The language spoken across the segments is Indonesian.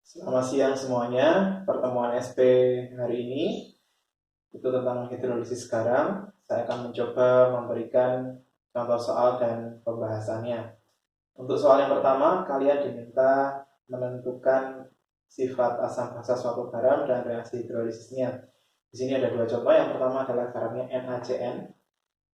Selamat siang semuanya. Pertemuan SP hari ini itu tentang hidrolisis garam. Saya akan mencoba memberikan contoh soal dan pembahasannya. Untuk soal yang pertama, kalian diminta menentukan sifat asam basa suatu garam dan reaksi hidrolisisnya. Di sini ada dua contoh. Yang pertama adalah garamnya NaCN.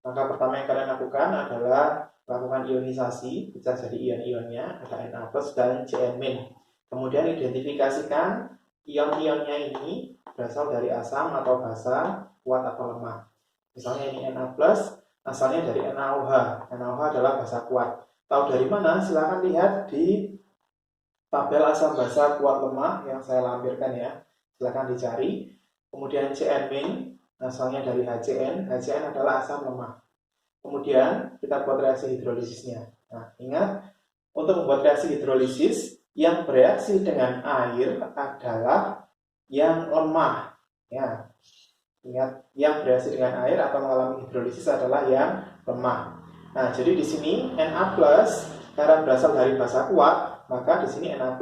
Maka pertama yang kalian lakukan adalah lakukan ionisasi, bisa jadi ion-ionnya, ada Na plus dan Cn-. Kemudian identifikasikan ion-ionnya ini berasal dari asam atau basa, kuat atau lemah. Misalnya ini Na plus, asalnya dari NaOH. NaOH adalah basa kuat. Tahu dari mana? Silahkan lihat di tabel asam basa kuat lemah yang saya lampirkan ya. Silahkan dicari. Kemudian Cn-, asalnya dari HCN. HCN adalah asam lemah. Kemudian kita buat reaksi hidrolisisnya. Nah, ingat, untuk membuat reaksi hidrolisis, yang bereaksi dengan air adalah yang lemah. Ya, ingat, yang bereaksi dengan air atau mengalami hidrolisis adalah yang lemah. Nah, jadi di sini Na+, karena berasal dari basa kuat, maka di sini Na+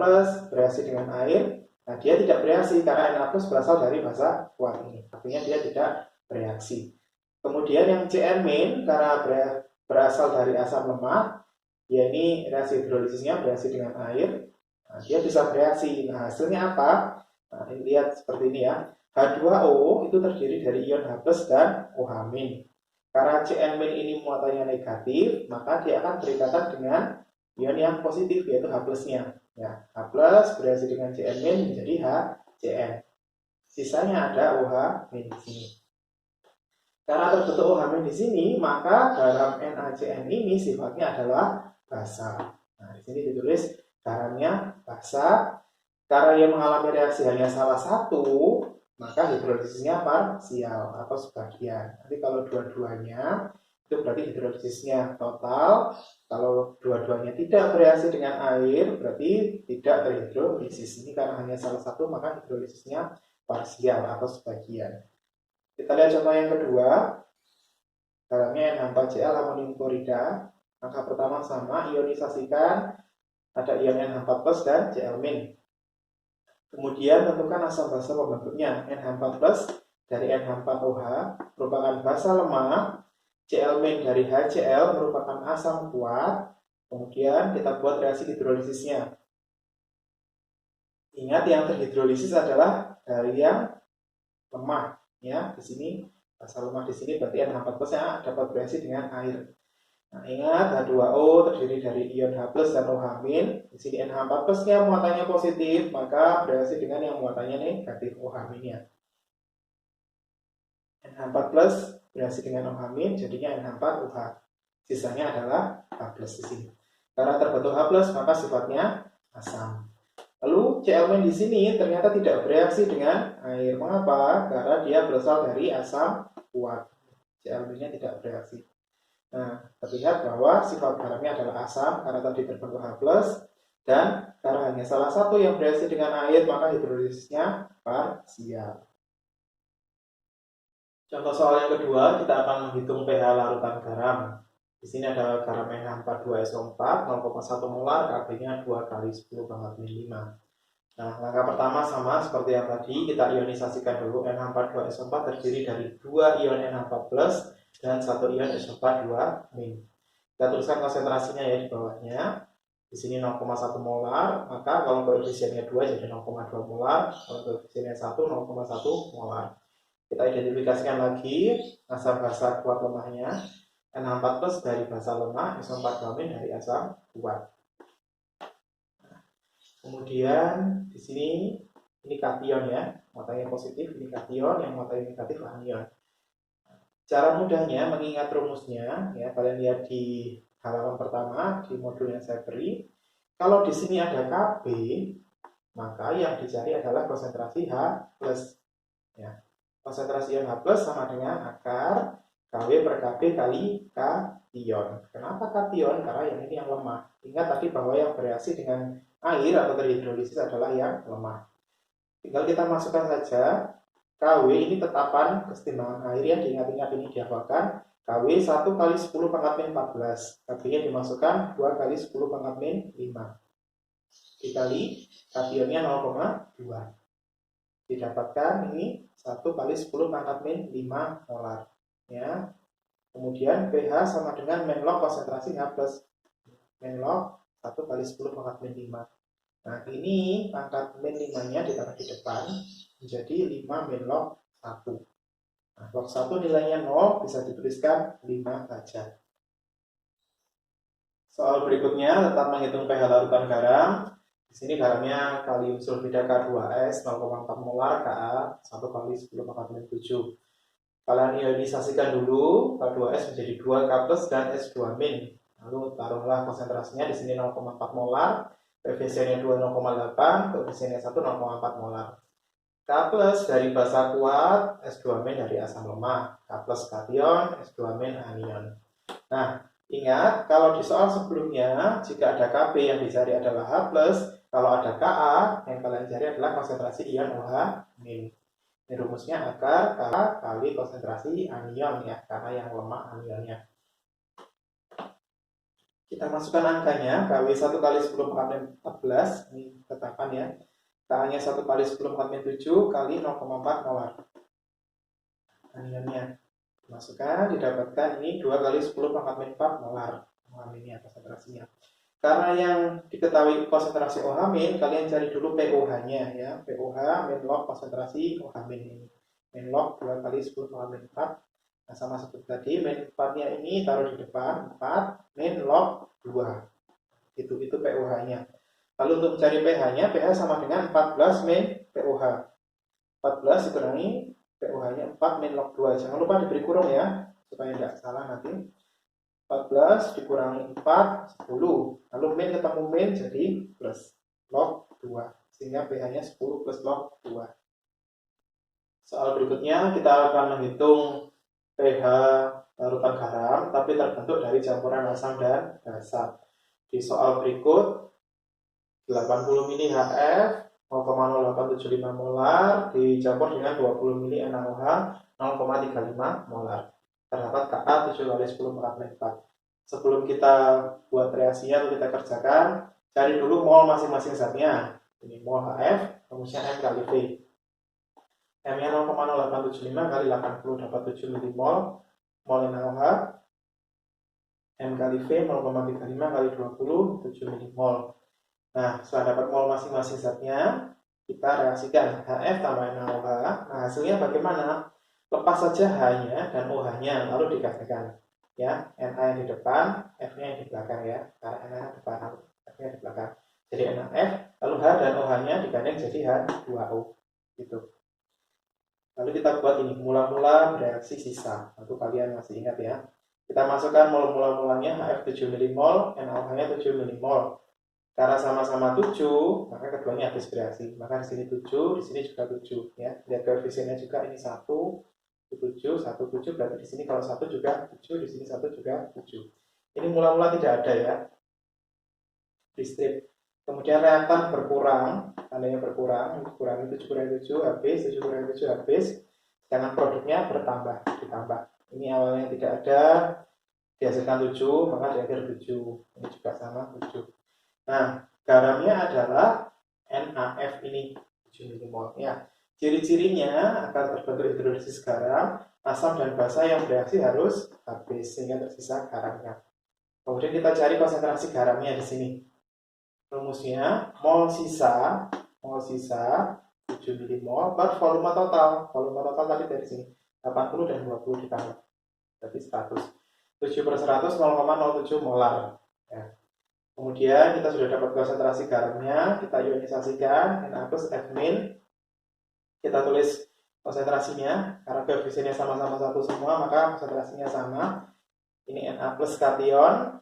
bereaksi dengan air. Nah, dia tidak bereaksi karena Na+ berasal dari basa kuat ini. Artinya dia tidak bereaksi. Kemudian yang Cn- karena berasal dari asam lemah, ya ini reaksi hidrolisisnya bereaksi dengan air. Nah, dia bisa bereaksi. Nah, hasilnya apa? Nah, ini lihat seperti ini ya. H2O itu terdiri dari ion H+ dan OH-. Karena Cn- ini muatannya negatif, maka dia akan berikatan dengan ion yang positif, yaitu H+-nya. Ya, H+ bereaksi dengan Cn- menjadi HCN. Sisanya ada OH- di sini. Karena terbentuk OH- di sini, maka garam NaCN ini sifatnya adalah basa. Nah, di sini ditulis garamnya basa. Karena ia mengalami reaksi hanya salah satu, maka hidrolisisnya parsial atau sebagian. Nanti kalau dua-duanya, itu berarti hidrolisisnya total. Kalau dua-duanya tidak bereaksi dengan air, berarti tidak terhidrolisis. Ini karena hanya salah satu, maka hidrolisisnya parsial atau sebagian. Kita lihat contoh yang kedua. Garamnya N4Cl amonium klorida. Angka pertama sama, ionisasikan, ada ion NH4 plus dan Cl-. Kemudian tentukan asam basa pembentuknya. NH4 plus dari NH4OH merupakan basa lemah, Cl- dari HCl merupakan asam kuat. Kemudian kita buat reaksi hidrolisisnya. Ingat, yang terhidrolisis adalah dari yang lemah ya. Di sini basa lemah di sini berarti NH4 plus yang dapat bereaksi dengan air. Nah, ingat H2O terdiri dari ion H+ dan OH-. Di sini NH4 plus-nya muatannya positif, maka bereaksi dengan yang muatannya negatif, OH-nya. NH4 plus bereaksi dengan OH- jadinya NH4OH. Sisanya adalah H+ di sini. Karena terbentuk H+, maka sifatnya asam. Lalu Cl- di sini ternyata tidak bereaksi dengan air. Mengapa? Karena dia berasal dari asam kuat. Cl-nya tidak bereaksi. Nah, terlihat bahwa sifat garamnya adalah asam karena tadi terbentuk H+, dan karena hanya salah satu yang bereaksi dengan air, maka hidrolisisnya parsial. Contoh soal yang kedua, kita akan menghitung pH larutan garam. Di sini ada garam NH42SO4 0,1 molar, Kb-nya 2 kali 10 pangkat min 5. Nah, langkah pertama sama seperti yang tadi, kita ionisasikan dulu. NH42SO4 terdiri dari 2 ion NH4+ dan 1 ion SO4 2-. Kita tuliskan konsentrasinya ya di bawahnya. Di sini 0,1 molar, maka kalau koefisiennya 2 jadi 0,2 molar, kalau koefisiennya 1 0,1 molar. Kita identifikasikan lagi asam basa kuat lemahnya. NH4+ dari basa lemah, SO4 2- dari asam kuat. Kemudian di sini ini kation ya, muatannya positif, ini kation, yang muatannya negatif anion. Cara mudahnya mengingat rumusnya ya, kalian lihat di halaman pertama di modul yang saya beri. Kalau di sini ada Kb, maka yang dicari adalah konsentrasi H+. Ya. Konsentrasi ion H+ sama dengan akar Kw per Kb kali kation. Kenapa kation? Karena yang ini yang lemah. Ingat tadi bahwa yang bereaksi dengan air atau terhidrolisis adalah yang lemah. Tinggal kita masukkan saja Kw ini tetapan kesetimbangan air ya, diingat-ingat ini dihafalkan. Kw 1 kali 10 pangkat min 14. Kb-nya dimasukkan 2 kali 10 pangkat min 5. dikali kationnya 0,2. Didapatkan ini 1 kali 10 pangkat min 5 molar. Ya. Kemudian pH sama dengan min log konsentrasi H plus min log 1 kali 10 pangkat min 5. Nah, ini pangkat min 5-nya ditaruh di depan menjadi 5 min log 1. Nah, log 1 nilainya 0, bisa dituliskan 5 saja. Soal berikutnya tetap menghitung pH larutan garam. Di sini garamnya kalium sulfida K2S 0,4 molar Ka 1 kali 10 pangkat min 7. Kalian ionisasikan dulu K2S menjadi 2 K plus dan S2 min. Lalu taruhlah konsentrasinya di sini 0,4 molar, PVC-nya 2 0,8, koefisiennya 1 0,4 molar. K plus dari basa kuat, S2 min dari asam lemah, K plus kation, S2 min anion. Nah, ingat kalau di soal sebelumnya jika ada Kb yang dicari adalah H plus, kalau ada Ka yang kalian cari adalah konsentrasi ion OH min. Ini rumusnya akar K kali konsentrasi anion ya, karena yang lemah anionnya. Kita masukkan angkanya, Kw 1 kali 10 pangkat min 14, ini tetapan ya. Ka-nya 1 kali 10 pangkat min 7 kali 0,4 molar. Anionnya. Masukkan, didapatkan ini 2 kali 10 pangkat min 4 molar. Aminnya konsentrasinya. Karena yang diketahui konsentrasi OH min, kalian cari dulu POH-nya ya. POH min log konsentrasi OH min ini. Min log 2 kali 10 pangkat min 4. Nah, sama seperti tadi, min 4-nya ini taruh di depan, 4 min log 2. Itu POH-nya. Lalu untuk mencari pH-nya, pH sama dengan 14 min POH. 14 dikurangi POH-nya 4 min log 2. Jangan lupa diberi kurung ya, supaya tidak salah nanti. 14 dikurangi 4, 10. Lalu min ketemu min jadi plus log 2. Sehingga pH-nya 10 plus log 2. Soal berikutnya kita akan menghitung pH larutan garam, tapi terbentuk dari campuran asam dan basa. Di soal berikut, 80 ml HF 0,0875 molar dicampur dengan 20 ml NaOH 0,35 molar. Terdapat Ka 7 kali 10 pangkat min 4. Sebelum kita buat reaksinya atau kita kerjakan, cari dulu mol masing-masing zatnya. Ini mol HF, rumusnya M kali V. M-nya 0,0875 kali 80 dapat 7 mmol. Mol NaOH M kali V 0,35 kali 20 7 mmol. Nah, setelah dapat mol masing-masing zatnya, kita reaksikan HF tambah NaOH. Nah, hasilnya bagaimana? Lepas saja H-nya dan OH-nya, lalu digabungkan. Ya, Na yang di depan, F-nya yang di belakang ya. Karena Na di depan, F-nya di belakang. Jadi NaF, lalu H dan OH-nya digandeng jadi H2O. Gitu. Lalu kita buat ini, mula-mula reaksi sisa. Tentu kalian masih ingat ya. Kita masukkan mol-mula-mulanya, HF 7 mmol, NaOH-nya 7 mmol. Karena sama-sama 7, maka keduanya habis bereaksi. Maka di sini 7, di sini juga 7 ya. Lihat koefisiennya juga ini 1, 7, 1, 7, berarti di sini kalau 1 juga 7, di sini 1 juga 7. Ini mula-mula tidak ada ya. Di strip. Kemudian reaktan berkurang, tandanya berkurang, kurangi 7 kurangi 7 habis, 7 kurangi 7 habis. Sedangkan produknya bertambah, ditambah. Ini awalnya tidak ada, dihasilkan 7, maka di akhir 7. Ini juga sama 7. Nah, garamnya adalah NaF ini 7 mmol ya. Ciri-cirinya agar terbentuk hidrolisis garam, asam dan basa yang bereaksi harus habis sehingga tersisa garamnya. Kemudian kita cari konsentrasi garamnya di sini. Rumusnya mol sisa 7 mmol per volume total. Volume total tadi dari sini 80 dan 20 ditambah. Berarti 100. 7 per 100 0,07 molar ya. Kemudian kita sudah dapat konsentrasi garamnya, kita ionisasikan Na plus F min. Kita tulis konsentrasinya, karena koefisiennya sama-sama 1 semua, maka konsentrasinya sama. Ini Na plus kation,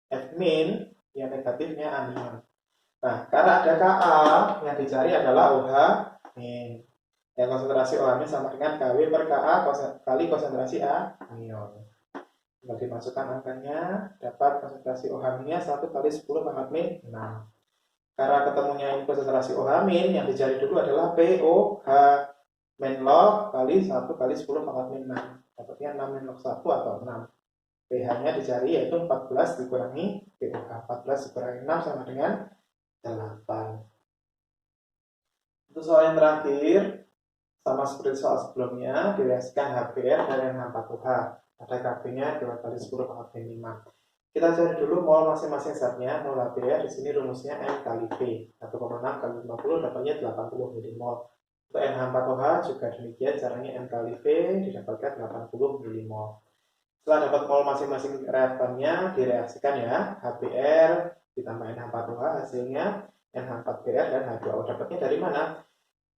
F min, yang negatifnya anion. Nah, karena ada Ka, yang dicari adalah OH min. Yang konsentrasi OH min sama dengan Kw per Ka kali konsentrasi anion. Tinggal dimasukkan angkanya, dapat konsentrasi OH-nya 1 kali 10 pangkat min 6. Karena ketemunya ini konsentrasi OH min, yang dicari dulu adalah POH min log kali 1 kali 10 pangkat min 6. Dapatnya 6 min log 1 atau 6. pH-nya dicari yaitu 14 dikurangi POH. 14 dikurangi 6 sama dengan 8. Untuk soal yang terakhir, sama seperti soal sebelumnya, direaksikan HBr dan NH40H. Ada KB-nya 2 kali 10 pangkat min 5. Kita cari dulu mol masing-masing zatnya. Mol HBr di sini rumusnya M kali V. 1,6 kali 50 dapatnya 80 milimol. Untuk NH40H juga demikian, caranya M kali V didapatkan 80 milimol. Setelah dapat mol masing-masing reaktannya, direaksikan ya. HBr ditambah NH40H hasilnya NH4Br dan H2O. Dapatnya dari mana?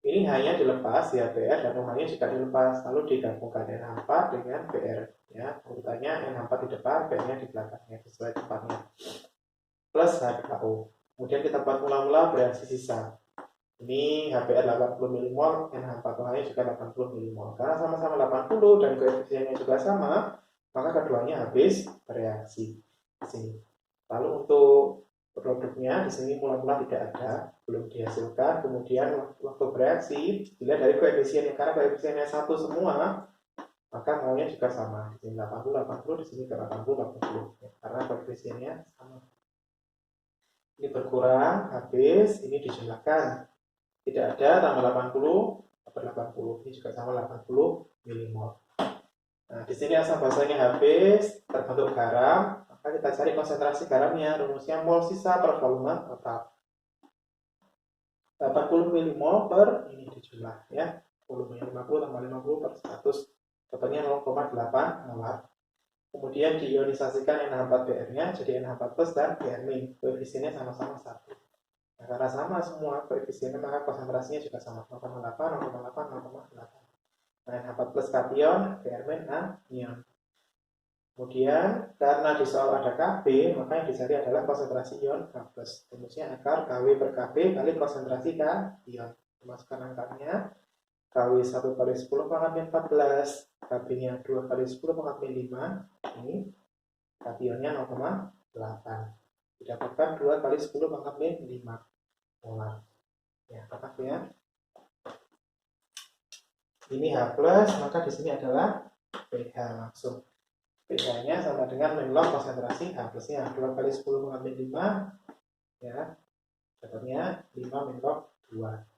Ini hanya dilepas, ya BR dan OH-nya juga dilepas, lalu digabungkan NH4 dengan BR. Ya, urutannya NH4 di depan, BR-nya di belakangnya sesuai tempatnya. Plus H2O. Kemudian kita buat mula-mula bereaksi sisa. Ini HBr 80 mmol, NH4OH-nya juga 80 mmol. Karena sama-sama 80 dan koefisiennya juga sama, maka keduanya habis bereaksi di sini. Lalu untuk produknya di sini mula-mula tidak ada, belum dihasilkan. Kemudian waktu bereaksi dilihat dari koefisiennya, karena koefisiennya satu semua, maka molnya juga sama. Di sini 80 80, di sini ke 80 80 ya, karena koefisiennya sama. Ini berkurang, habis, ini dijumlahkan. Tidak ada, tambah 80 dapat 80. Ini juga sama 80 milimol. Nah, di sini asam basanya habis, terbentuk garam. Maka kita cari konsentrasi garamnya, rumusnya mol sisa per volume total. 80 milimol per ini dijumlah ya. Volumenya 50 tambah 50 per 100. Dapatnya 0,8 molar. Kemudian diionisasikan NH4Br-nya jadi NH4 plus dan Br-. Koefisiennya sama-sama 1. Nah, karena sama semua koefisiennya maka konsentrasinya juga sama 0,8, 0,8, 0,8. Nah, NH4 plus kation, Br- anion. Kemudian karena di soal ada Kb, maka yang dicari adalah konsentrasi ion K+. Rumusnya akar Kw per Kb kali konsentrasi kation. Masukkan angkanya Kw 1 kali 10 pangkat min 14, Kb-nya 2 kali 10 pangkat min 5. Ini kationnya 0,8. Didapatkan 2 kali 10 pangkat min 5 molar. Ya, tetap ya. Ini H+, maka di sini adalah pH langsung. pH-nya sama dengan min log konsentrasi H plusnya 2 kali 10 pangkat min 5 ya, dapatnya 5 min log 2.